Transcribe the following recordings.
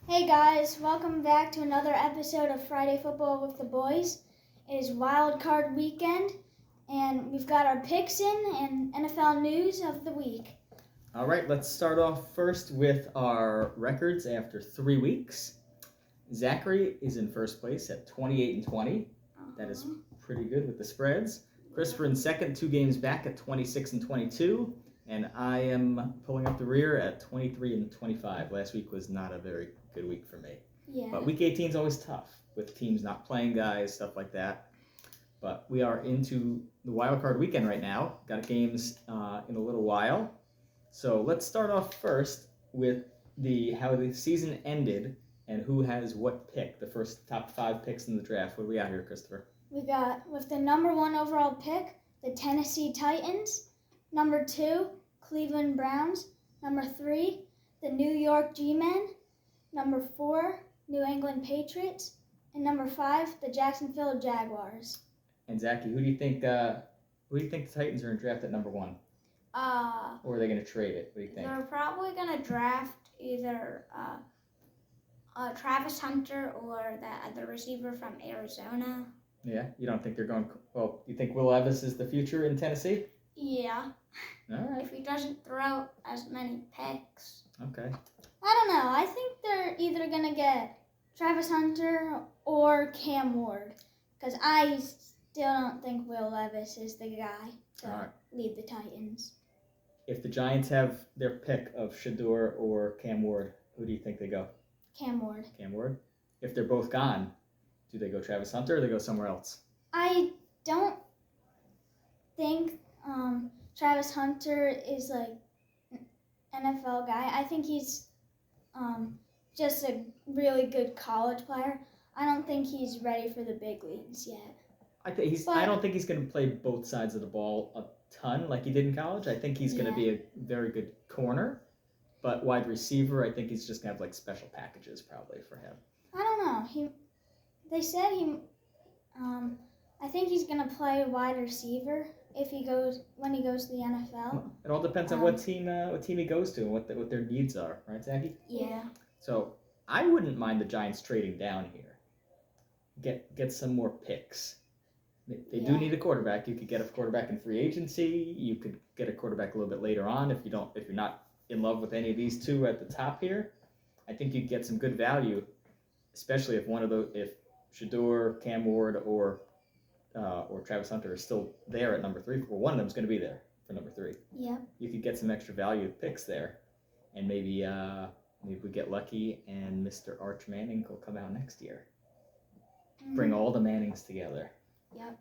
Hey guys, welcome back to another episode of Friday Football with the Boys. It is Wild Card Weekend, and we've got our picks in and NFL news of the week. All right, let's start off first with our records after 3 weeks. Zachary is in first place at 28-20. That is pretty good with the spreads. Christopher in second, 2 games back at 26-22. And I am pulling up the rear at 23-25. Last week was not a very good week for me. Yeah. But week 18 is always tough with teams not playing guys, stuff like that. But we are into the wild card weekend right now. Got games in a little while. So let's start off first with how the season ended and who has what pick, the first top 5 picks in the draft. What do we got here, Christopher? We got, with the number 1 overall pick, the Tennessee Titans. Number 2, Cleveland Browns. Number 3, the New York G-Men. Number 4, New England Patriots. And number 5, the Jacksonville Jaguars. And Zachy, who do you think the Titans are going to draft at number 1? Or are they going to trade it? What do you think? They're probably going to draft either Travis Hunter or the other receiver from Arizona. Yeah, you don't think they're going? Well, you think Will Levis is the future in Tennessee? Yeah. All right. If he doesn't throw as many picks. Okay. I don't know. I think they're either going to get Travis Hunter or Cam Ward, because I still don't think Will Levis is the guy to lead the Titans. If the Giants have their pick of Shedeur or Cam Ward, who do you think they go? Cam Ward. Cam Ward? If they're both gone, do they go Travis Hunter or they go somewhere else? I don't think Travis Hunter is like an NFL guy. I think he's just a really good college player. I don't think he's ready for the big leagues yet. I don't think he's going to play both sides of the ball a ton like he did in college. I think he's going to be a very good corner, but wide receiver, I think he's just going to have like special packages probably for him. I don't know. They said I think he's going to play wide receiver when he goes to the NFL. It all depends on what team he goes to and what their needs are, right, Zachy? Yeah. So I wouldn't mind the Giants trading down here. Get some more picks. They do need a quarterback. You could get a quarterback in free agency. You could get a quarterback a little bit later on if you're not in love with any of these two at the top here. I think you'd get some good value, especially if Shedeur, Cam Ward, or Travis Hunter are still there at number 3. Well, one of them is going to be there for number 3. Yeah. You could get some extra value picks there, and maybe we get lucky and Mr. Arch Manning will come out next year. Mm-hmm. Bring all the Mannings together. Yep.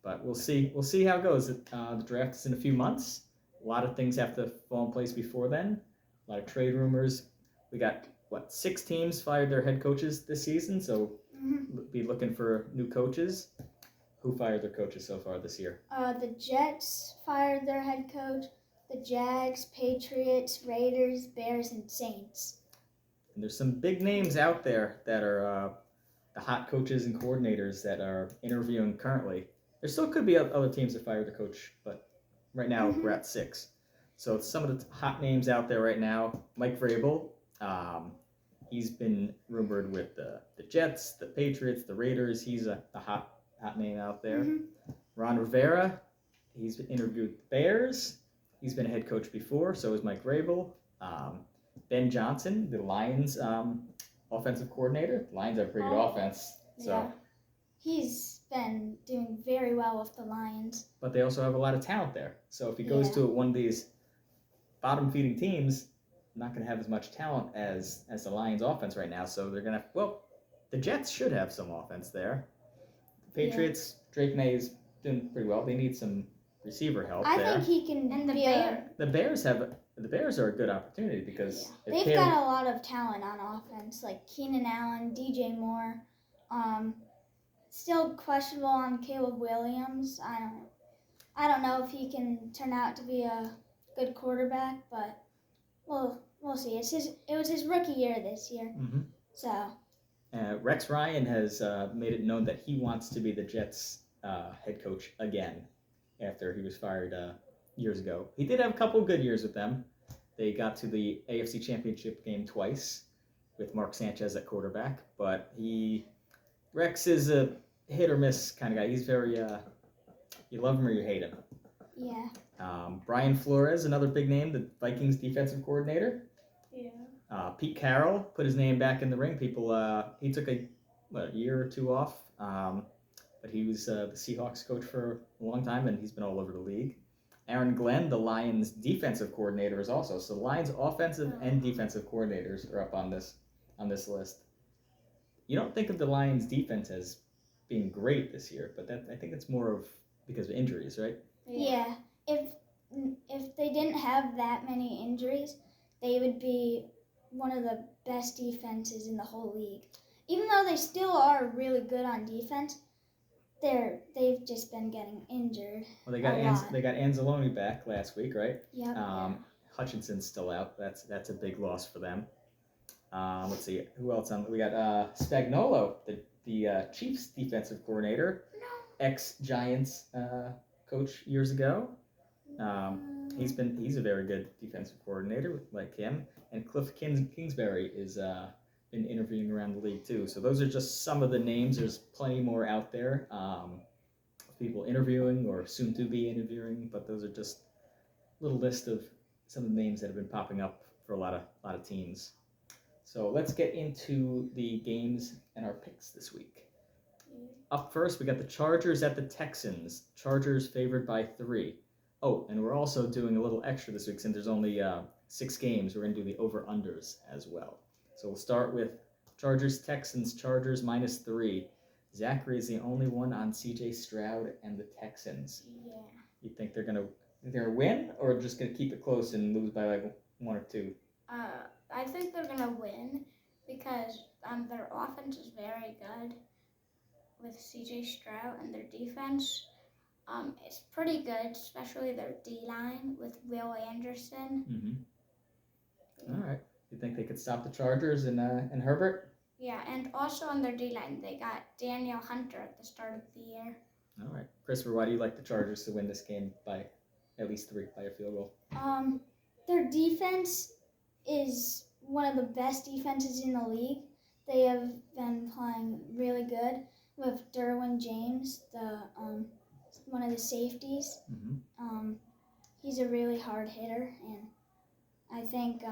But we'll see. We'll see how it goes. The draft is in a few months. A lot of things have to fall in place before then. A lot of trade rumors. We got 6 teams fired their head coaches this season, so be looking for new coaches. Who fired their coaches so far this year? The Jets fired their head coach. The Jags, Patriots, Raiders, Bears, and Saints. And there's some big names out there that are the hot coaches and coordinators that are interviewing currently. There still could be other teams that fire the coach, but right now we're at 6. So it's some of the hot names out there right now. Mike Vrabel, he's been rumored with the Jets, the Patriots, the Raiders. He's a hot name out there. Mm-hmm. Ron Rivera, he's been interviewed with the Bears. He's been a head coach before, so is Mike Vrabel. Ben Johnson, the Lions offensive coordinator. The Lions have a pretty good offense. So. Yeah. He's been doing very well with the Lions. But they also have a lot of talent there. So if he goes to one of these bottom-feeding teams, not going to have as much talent as the Lions offense right now. So they're going to the Jets should have some offense there. The Patriots, Drake May is doing pretty well. They need some receiver help there. I think he can. And the Bears are a good opportunity because they've got a lot of talent on offense, like Keenan Allen, DJ Moore. Still questionable on Caleb Williams. I don't know if he can turn out to be a good quarterback, but we'll see. It was his rookie year this year, so. Rex Ryan has made it known that he wants to be the Jets' head coach again after he was fired years ago. He did have a couple good years with them. They got to the AFC Championship game twice. with Mark Sanchez at quarterback, but Rex is a hit or miss kind of guy. He's very you love him or you hate him. Yeah. Brian Flores, another big name, the Vikings defensive coordinator. Yeah. Pete Carroll put his name back in the ring. He took a year or two off, but he was the Seahawks coach for a long time, and he's been all over the league. Aaron Glenn, the Lions defensive coordinator, is also. So the Lions offensive and defensive coordinators are up on this list. You don't think of the Lions defense as being great this year, but I think it's more of because of injuries, right? Yeah. If they didn't have that many injuries, they would be one of the best defenses in the whole league. Even though they still are really good on defense, they've just been getting injured. Well, they got a lot. Anzalone back last week, right? Yep. Hutchinson's still out. That's a big loss for them. Let's see who else on. We got Spagnuolo, the Chiefs defensive coordinator, ex-Giants coach years ago. He's a very good defensive coordinator, like him. And Cliff Kingsbury is been interviewing around the league too. So those are just some of the names. There's plenty more out there of people interviewing or soon to be interviewing. But those are just a little list of some of the names that have been popping up for a lot of teams. So let's get into the games and our picks this week. Up first, we got the Chargers at the Texans. Chargers favored by 3. Oh, and we're also doing a little extra this week since there's only 6 games. We're going to do the over-unders as well. So we'll start with Chargers-Texans. Chargers -3. Zachary is the only one on C.J. Stroud and the Texans. Yeah. You think they're gonna win, or just gonna keep it close and lose by like 1 or 2? I think they're gonna win because their offense is very good with C.J. Stroud, and their defense is pretty good, especially their D-line with Will Anderson. Mm-hmm. All right. You think they could stop the Chargers and Herbert? Yeah, and also on their D-line, they got Daniel Hunter at the start of the year. All right. Christopher, why do you like the Chargers to win this game by at least 3 by a field goal? Their defense is one of the best defenses in the league. They have been playing really good with Derwin James, the one of the safeties. Mm-hmm. He's a really hard hitter, and I think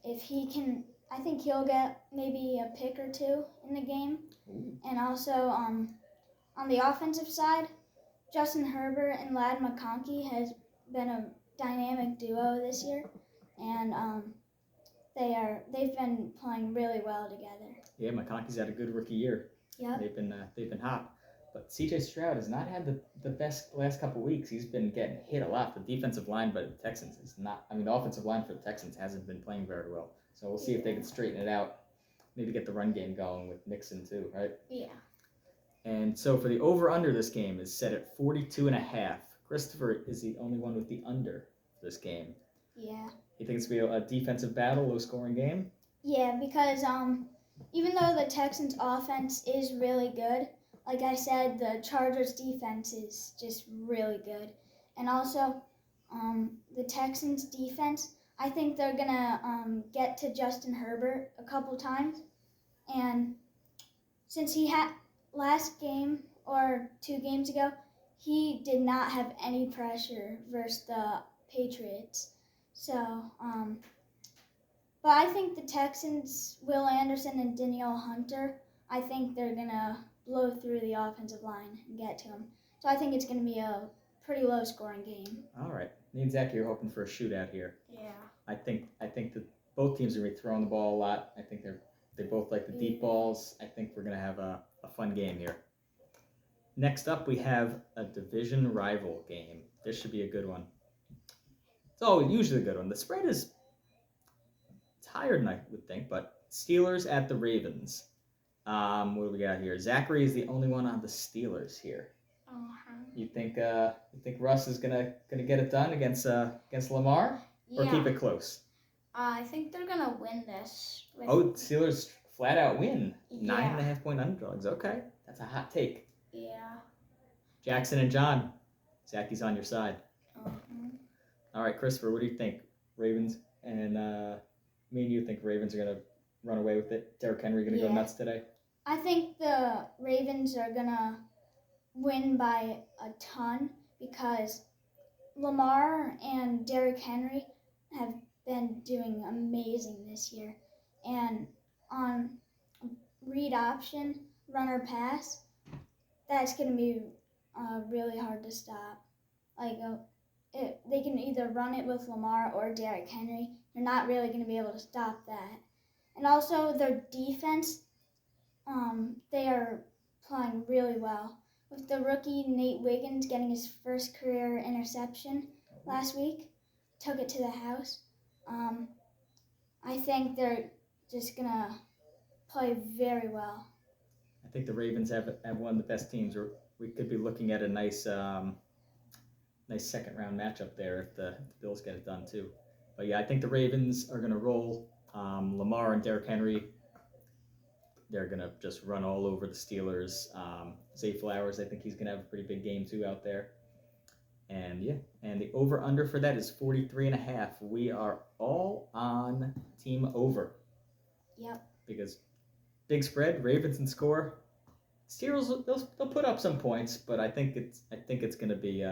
if he can, I think he'll get maybe a pick or 2 in the game. Ooh. And also on the offensive side, Justin Herbert and Ladd McConkey has been a dynamic duo this year, and they've been playing really well together. Yeah, McConkey's had a good rookie year. Yep. They've been hot. But C.J. Stroud has not had the best last couple weeks. He's been getting hit a lot. The defensive line by the Texans is not. I mean, the offensive line for the Texans hasn't been playing very well. So we'll see if they can straighten it out. Maybe get the run game going with Mixon too, right? Yeah. And so for the over/under, this game is set at 42.5. Christopher is the only one with the under for this game. Yeah. You think it's going to be a defensive battle, low-scoring game? Yeah, because even though the Texans' offense is really good, like I said, the Chargers' defense is just really good. And also, the Texans' defense, I think they're going to get to Justin Herbert a couple times. And since he had last game or 2 games ago, he did not have any pressure versus the Patriots. So, but I think the Texans, Will Anderson and Danielle Hunter, I think they're going to blow through the offensive line and get to him. So I think it's going to be a pretty low-scoring game. All right. Me and Zach, you're hoping for a shootout here. Yeah. I think that both teams are going to be throwing the ball a lot. I think they both like the deep balls. I think we're going to have a fun game here. Next up, we have a division rival game. This should be a good one. It's always usually a good one. The spread is higher than I would think, but Steelers at the Ravens. What do we got here? Zachary is the only one on the Steelers here. Uh-huh. You think Russ is gonna get it done against Lamar, or keep it close? I think they're gonna win this. Steelers flat out win. Yeah. 9.5 point underdogs. Okay, that's a hot take. Yeah. Jackson and John, Zachy's on your side. Uh-huh. All right, Christopher, what do you think? Ravens and Me and you think Ravens are gonna run away with it? Derrick Henry gonna go Yeah. nuts today? I think the Ravens are gonna win by a ton because Lamar and Derrick Henry have been doing amazing this year. And on read option, runner pass, that's going to be really hard to stop. They can either run it with Lamar or Derrick Henry. You're not really going to be able to stop that. And also their defense, they are playing really well. With the rookie Nate Wiggins getting his first career interception last week, took it to the house. I think they're just going to play very well. I think the Ravens have one of the best teams. We could be looking at a nice second round matchup there if the Bills get it done too. But yeah, I think the Ravens are going to roll. Lamar and Derrick Henry, they're going to just run all over the Steelers. Zay Flowers, I think he's going to have a pretty big game too out there. And yeah, and the over-under for that is 43.5. We are all on team over. Yep. Because big spread, Ravens and score. Steelers, they'll put up some points, but I think it's going to be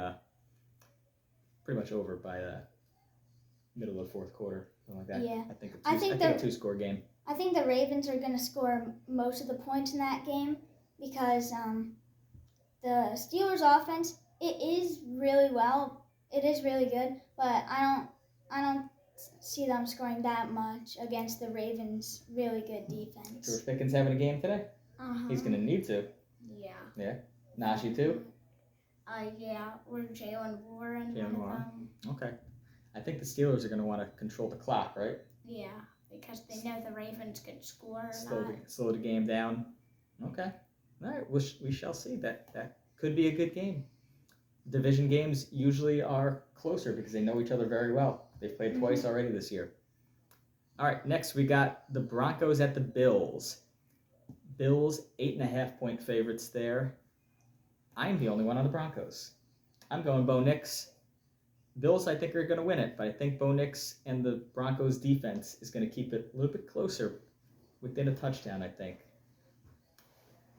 pretty much over by the middle of the fourth quarter, something like that. Yeah. I think a two-score game. I think the Ravens are going to score most of the points in that game because the Steelers' offense, it is really well. It is really good, but I don't see them scoring that much against the Ravens' really good defense. George Pickens having a game today? He's going to need to. Yeah. Yeah. Najee too? Yeah, or Jalen Warren. Jalen Warren. Okay. I think the Steelers are going to want to control the clock, right? Yeah, because they know the Ravens could score a lot. Slow the game down. Okay. All right. We shall see. That could be a good game. Division games usually are closer because they know each other very well. They've played twice already this year. All right. Next, we got the Broncos at the Bills. Bills 8.5-point favorites there. I'm the only one on the Broncos. I'm going Bo Nix. Bills, I think, are going to win it, but I think Bo Nix and the Broncos defense is going to keep it a little bit closer within a touchdown, I think.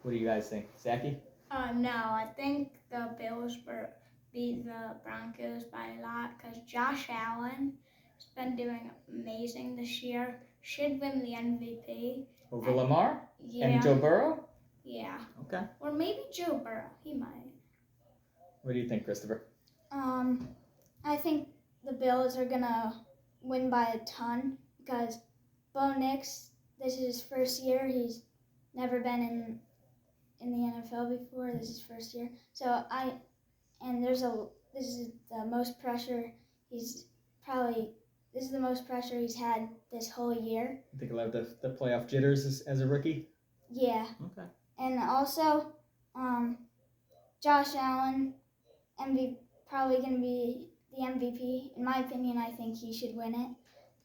What do you guys think? Zachy? No, I think the Bills beat the Broncos by a lot because Josh Allen has been doing amazing this year. Should win the MVP. Over Lamar? Yeah. And Joe Burrow? Yeah. Okay. Or maybe Joe Burrow. He might. What do you think, Christopher? I think the Bills are going to win by a ton because Bo Nix, this is his first year. He's never been in the NFL before. This is his first year. This is the most pressure this is the most pressure he's had this whole year. You think he'll have the playoff jitters as a rookie? Yeah. Okay. And also, Josh Allen, probably going to be the MVP. In my opinion, I think he should win it.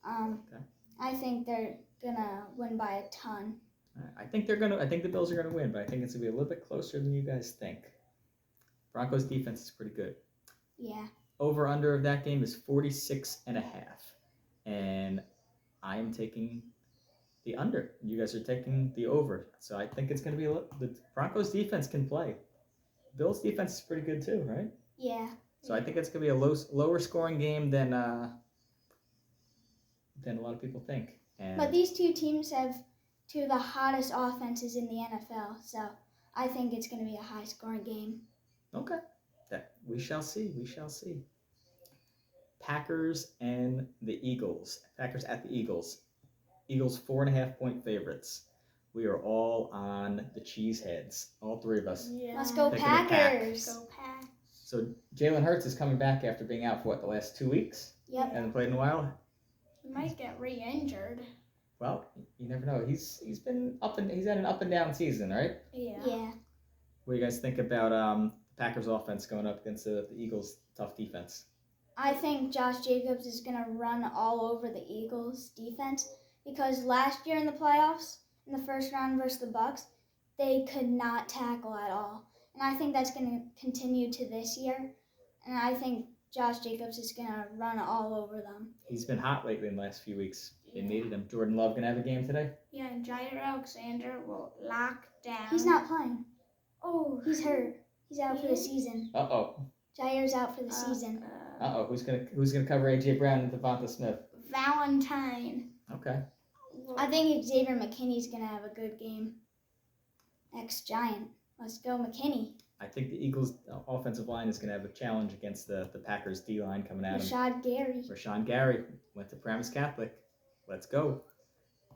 Okay. I think they're going to win by a ton. I think the Bills are gonna win, but I think it's gonna be a little bit closer than you guys think. Broncos defense is pretty good. Yeah. Over under of that game is 46.5, and I am taking the under. You guys are taking the over, so I think it's gonna be the Broncos defense can play. Bills defense is pretty good too, right? Yeah. So I think it's gonna be a lower scoring game than a lot of people think. But these two teams have two of the hottest offenses in the NFL, so I think it's going to be a high-scoring game. Okay. We shall see. Packers and the Eagles. Packers at the Eagles. Eagles 4.5-point favorites. We are all on the Cheeseheads. All three of us. Yeah. Let's go Picking the Pack. Packers. Go Pack. So Jalen Hurts is coming back after being out for the last 2 weeks? Yep. Hasn't played in a while? He might get re-injured. Well, you never know. He's had an up and down season, right? Yeah. Yeah. What do you guys think about Packers offense going up against the Eagles' tough defense? I think Josh Jacobs is going to run all over the Eagles' defense because last year in the playoffs, in the first round versus the Bucs, they could not tackle at all. And I think that's going to continue to this year. And I think Josh Jacobs is gonna run all over them. He's been hot lately in the last few weeks. They needed him. Jordan Love gonna have a game today? Yeah, and Jair Alexander will lock down. He's not playing. Oh, He's hurt. He's out for the season. Uh-oh. Jair's out for the season. Uh-oh. Who's gonna cover A.J. Brown and Devonta Smith? Valentine. Okay. I think Xavier McKinney's gonna have a good game. Ex-Giant. Let's go, McKinney. I think the Eagles' offensive line is going to have a challenge against the Packers' D-line coming at them. Rashad Gary. Rashawn Gary went to Paramus Catholic. Let's go.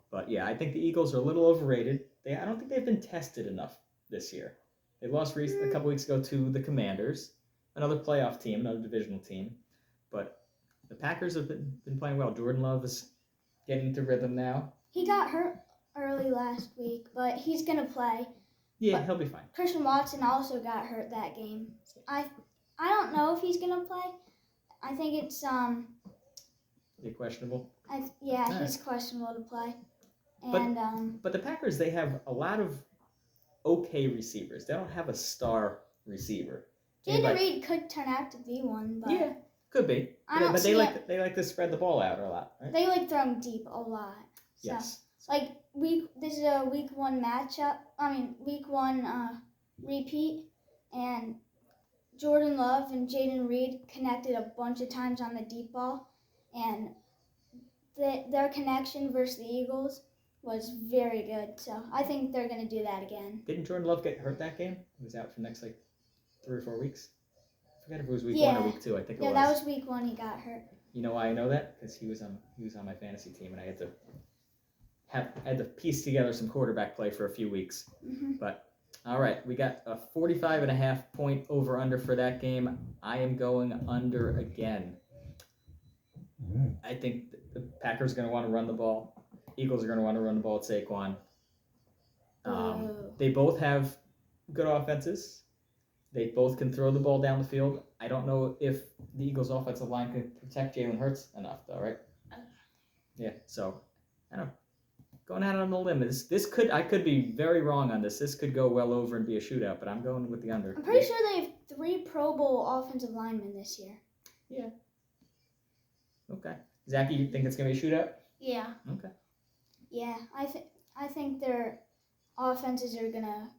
But yeah, I think the Eagles are a little overrated. I don't think they've been tested enough this year. They lost a couple weeks ago to the Commanders, another playoff team, another divisional team. But the Packers have been playing well. Jordan Love is getting into rhythm now. He got hurt early last week, but he's gonna play. Yeah, he'll be fine. Christian Watson also got hurt that game. I don't know if he's gonna play. I think it's Is he questionable? he's questionable to play. And But the Packers, they have a lot of okay receivers. They don't have a star receiver. Jaden Reed could turn out to be one, but yeah, could be. I don't but see they like to spread the ball out a lot, right? they like throwing deep a lot. So, Yes. like this is a week 1 matchup. Week 1 repeat, and Jordan Love and Jaden Reed connected a bunch of times on the deep ball, and their connection versus the Eagles was very good. So I think they're gonna do that again. Didn't Jordan Love get hurt that game? He was out for the next 3 or 4 weeks. I forget if it was week 1 or week 2. I think it was. Yeah, that was week 1. He got hurt. You know why I know that? Because he was on my fantasy team, and I had to piece together some quarterback play for a few weeks. Mm-hmm. But all right, we got a 45.5 point over under for that game. I am going under again. I think the Packers are going to want to run the ball. Eagles are going to want to run the ball at Saquon. They both have good offenses. They both can throw the ball down the field. I don't know if the Eagles' offensive line can protect Jalen Hurts enough, though, right? Yeah, so I don't know. Going out on a limb. I could be very wrong on this. This could go well over and be a shootout, but I'm going with the under. I'm pretty sure they have 3 Pro Bowl offensive linemen this year. Yeah. Okay. Zachy, you think it's going to be a shootout? Yeah. Okay. Yeah, I think their offenses are gonna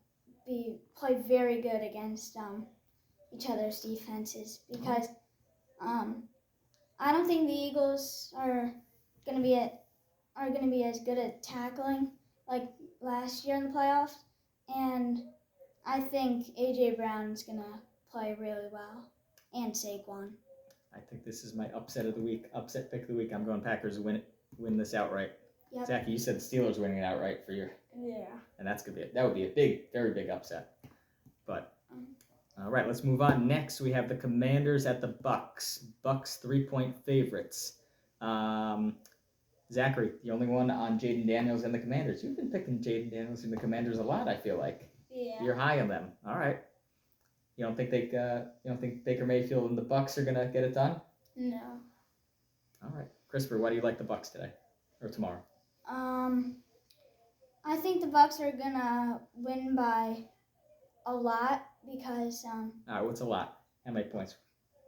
play very good against each other's defenses because I don't think the Eagles are gonna be as good at tackling like last year in the playoffs, and I think AJ Brown's gonna play really well, and Saquon. I think this is my upset of the week. Upset pick of the week. I'm going Packers to win this outright. Yep. Zachy, you said the Steelers winning it outright for your, Yeah. and that would be a very big upset. But all right, let's move on. Next, we have the Commanders at the Bucks. Bucks 3-point favorites. Zachary, the only one on Jaden Daniels and the Commanders. You've been picking Jaden Daniels and the Commanders a lot. I feel like Yeah. you're high on them. All right. You don't think Baker Mayfield and the Bucks are gonna get it done? No. All right, Christopher, why do you like the Bucks today or tomorrow? I think the Bucks are gonna win by a lot because All right, what's a lot? How many points?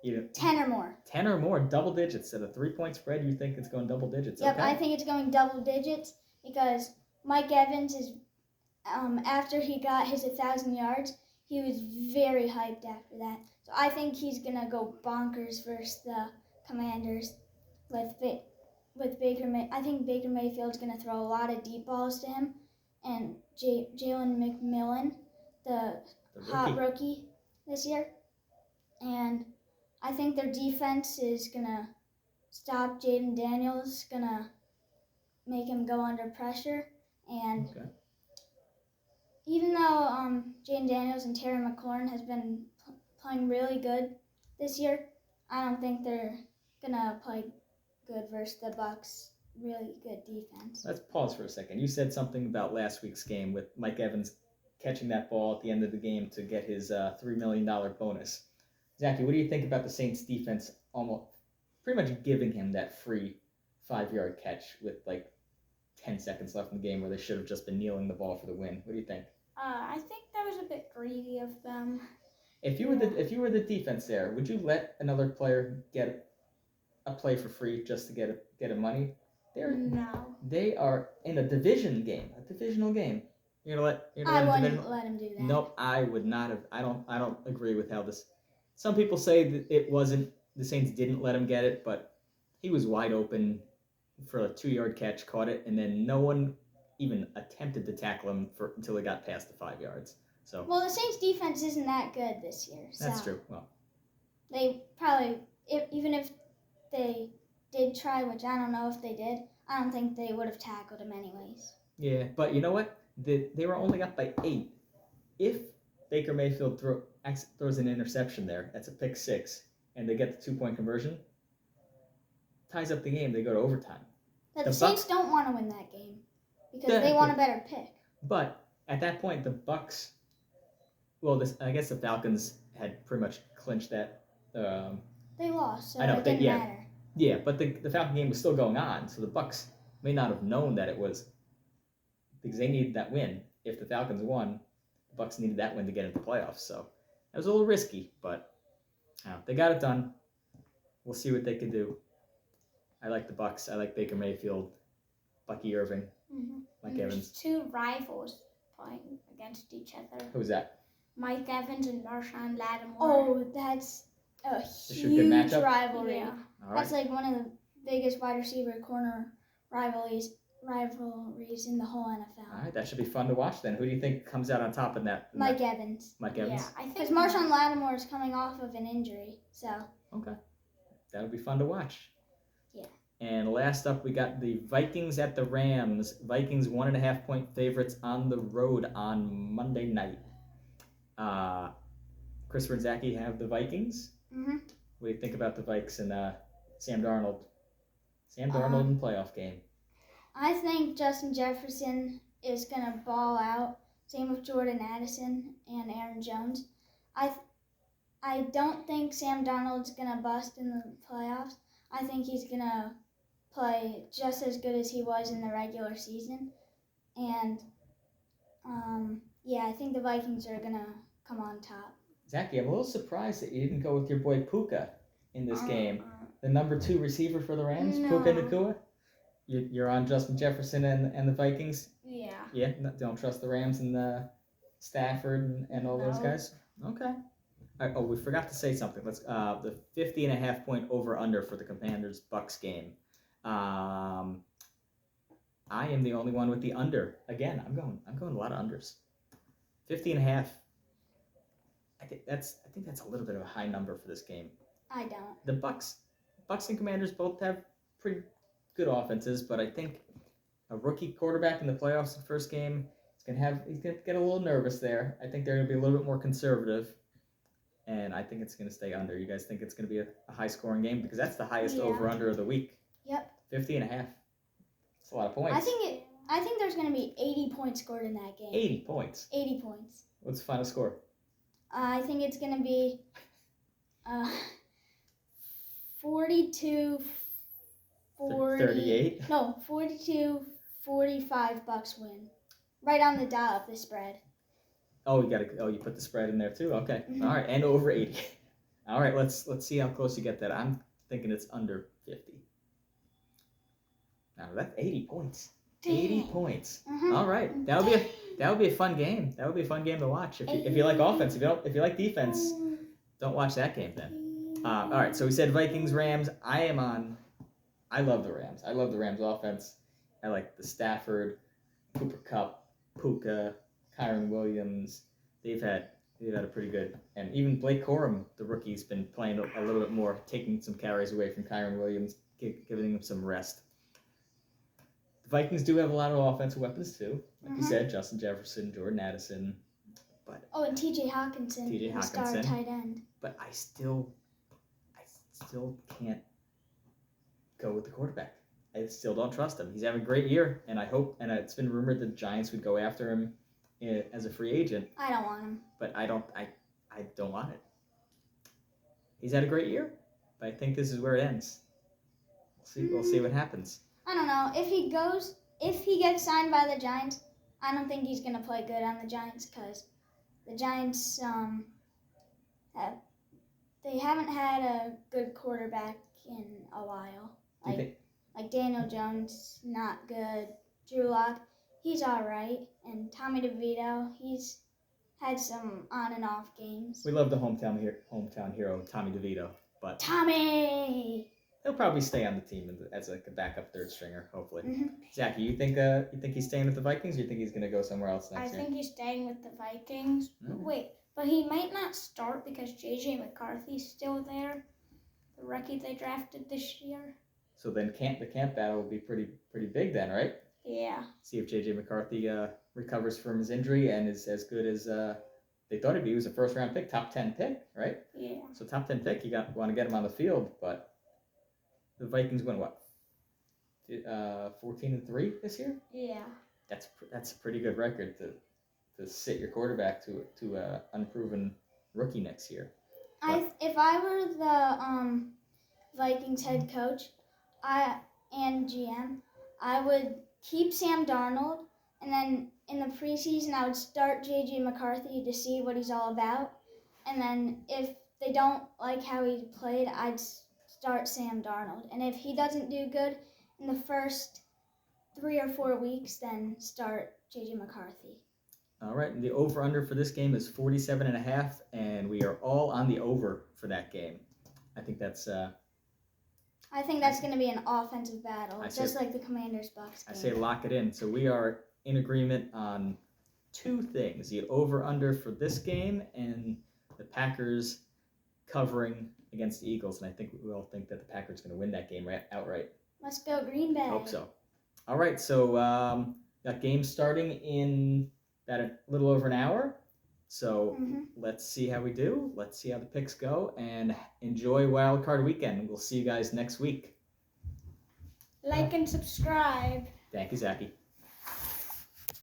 10 or more. 10 or more, double digits. At a 3-point spread, you think it's going double digits? Yep, Okay. I think it's going double digits because Mike Evans is, after he got his 1,000 yards, he was very hyped after that. So I think he's going to go bonkers versus the Commanders with Baker I think Baker Mayfield's going to throw a lot of deep balls to him. And Jalen McMillan, the hot rookie this year. And I think their defense is going to stop Jaden Daniels, going to make him go under pressure. And even though Jaden Daniels and Terry McLaurin has been playing really good this year, I don't think they're going to play good versus the Bucks' really good defense. Let's pause for a second. You said something about last week's game with Mike Evans catching that ball at the end of the game to get his $3 million bonus. Zachy, what do you think about the Saints defense almost pretty much giving him that free 5-yard catch with 10 seconds left in the game where they should have just been kneeling the ball for the win? What do you think? I think that was a bit greedy of them If you were the defense there, would you let another player get a play for free just to get a money? No. They are in a divisional game. You're gonna I let wouldn't let him do that. Nope, I would not have. I don't agree with how this. Some people say that it wasn't the Saints didn't let him get it, but he was wide open for a 2-yard catch, caught it, and then no one even attempted to tackle him until he got past the 5 yards. So Well, the Saints defense isn't that good this year. So that's true. Well, they probably, even if they did try, which I don't know if they did, I don't think they would have tackled him anyways. yeah, but you know what? They were only up by 8. If Baker Mayfield throws an interception there, that's a pick 6, and they get the 2-point conversion, ties up the game. They go to overtime. But The the Saints don't want to win that game because Yeah, they want yeah. a better pick. But at that point, the Bucks. Well, I guess the Falcons had pretty much clinched that. They lost, so I know, it didn't yeah. matter. Yeah, but the Falcon game was still going on, so the Bucks may not have known that it was because they needed that win. If the Falcons won, the Bucks needed that win to get into the playoffs. So it was a little risky, but they got it done. We'll see what they can do. I like the Bucks. I like Baker Mayfield, Bucky Irving, Mm-hmm. Mike And there's Evans. 2 rivals playing against each other. Who's that? Mike Evans and Marshawn Lattimore. Oh, that's a should be a good huge matchup? rivalry. Yeah. All That's right. like one of the biggest wide receiver corner rivalries in the whole NFL. All right, that should be fun to watch then. Who do you think comes out on top in that? Mike Evans. Mike Evans. Yeah, I think Because Marshawn Lattimore is coming off of an injury, so Okay. That'll be fun to watch. Yeah. And last up, we got the Vikings at the Rams. Vikings 1.5-point favorites on the road on Monday night. Christopher and Zachy have the Vikings. Mhm. What do you think about the Vikes and Sam Darnold? Sam Darnold in playoff game. I think Justin Jefferson is going to ball out. Same with Jordan Addison and Aaron Jones. I don't think Sam Darnold's going to bust in the playoffs. I think he's going to play just as good as he was in the regular season. And, I think the Vikings are going to come on top. Zachy, I'm a little surprised that you didn't go with your boy Puka in this game. The number 2 receiver for the Rams, No. Puka Nacua. You're on Justin Jefferson and the Vikings? Yeah. Yeah, don't trust the Rams and Stafford and all those No. guys? Okay. We forgot to say something. Let's the 50.5-point over-under for the Commanders-Bucks game. I am the only one with the under. Again, I'm going a lot of unders. 50.5. I think that's a little bit of a high number for this game. I don't. The Bucks and Commanders both have pretty good offenses, but I think a rookie quarterback in the playoffs the first game, he's gonna get a little nervous there. I think they're gonna be a little bit more conservative, and I think it's gonna stay under. You guys think it's gonna be a high-scoring game because that's the highest Yeah. over/under of the week. Yep. 50.5. It's a lot of points. I think there's going to be 80 points scored in that game. 80 points. 80 points. What's the final score? I think it's going to be 42 40 38. No, 42-45 Bucks win. Right on the dot of the spread. Oh, you put the spread in there too. Okay. Mhm. All right, and over 80. All right, let's see how close you get that. I'm thinking it's under 50. Now that's 80 points. 80 Dang. points. Mhm. All right, that would be a fun game. That would be a fun game to watch. If you like offense, if you like defense, don't watch that game then. All right, so we said Vikings, Rams. I love the Rams. I love the Rams offense. I like the Stafford, Cooper Kupp, Puka, Kyron Williams. They've had a pretty good, and even Blake Corum, the rookie's been playing a little bit more, taking some carries away from Kyron Williams, giving him some rest. The Vikings do have a lot of offensive weapons too. Like you said, Justin Jefferson, Jordan Addison. Oh, and T.J. Hawkinson, T.J. the star Hawkinson. tight end. But I still can't go with the quarterback. I still don't trust him. He's having a great year, and I hope. And it's been rumored the Giants would go after him as a free agent, I don't want him. but I don't want it. He's had a great year, but I think this is where it ends. We'll see what happens. I don't know. If he gets signed by the Giants, I don't think he's going to play good on the Giants because the Giants, they haven't had a good quarterback in a while. Do you think? Like Daniel Jones, not good. Drew Lock, he's all right, and Tommy DeVito, he's had some on and off games. We love the hometown hero Tommy DeVito, but Tommy. he'll probably stay on the team as like a backup third stringer, hopefully. Mhm. Zachy, you think he's staying with the Vikings, or you think he's gonna go somewhere else I next year? think he's staying with the Vikings. Mm. Wait, but he might not start because J.J. McCarthy's still there, the rookie they drafted this year. So then the camp battle will be pretty big then, right? Yeah. See if J.J. McCarthy recovers from his injury and is as good as they thought he'd be. He was a first round pick, top 10 pick, right? Yeah. So top 10 pick, you want to get him on the field, but the Vikings win what? 14-3 this year. Yeah. That's a pretty good record to sit your quarterback to an unproven rookie next year. If I were the Vikings head coach, and GM, I would keep Sam Darnold, and then in the preseason I would start J.J. McCarthy to see what he's all about, and then if they don't like how he played, I'd start Sam Darnold, and if he doesn't do good in the first 3 or 4 weeks, then start J.J. McCarthy. All right, and the over-under for this game is 47.5, and we are all on the over for that game. I think that's going to be an offensive battle, just like the Commanders-Bucks game. I say lock it in. So we are in agreement on 2 things: the over/under for this game and the Packers covering against the Eagles. And I think we all think that the Packers are going to win that game outright. Let's go Green Bay. Hope so. All right, so that game's starting in about a little over an hour. So let's see how we do. Let's see how the picks go, and enjoy Wild Card Weekend. We'll see you guys next week. Like and subscribe. Thank you, Zachy.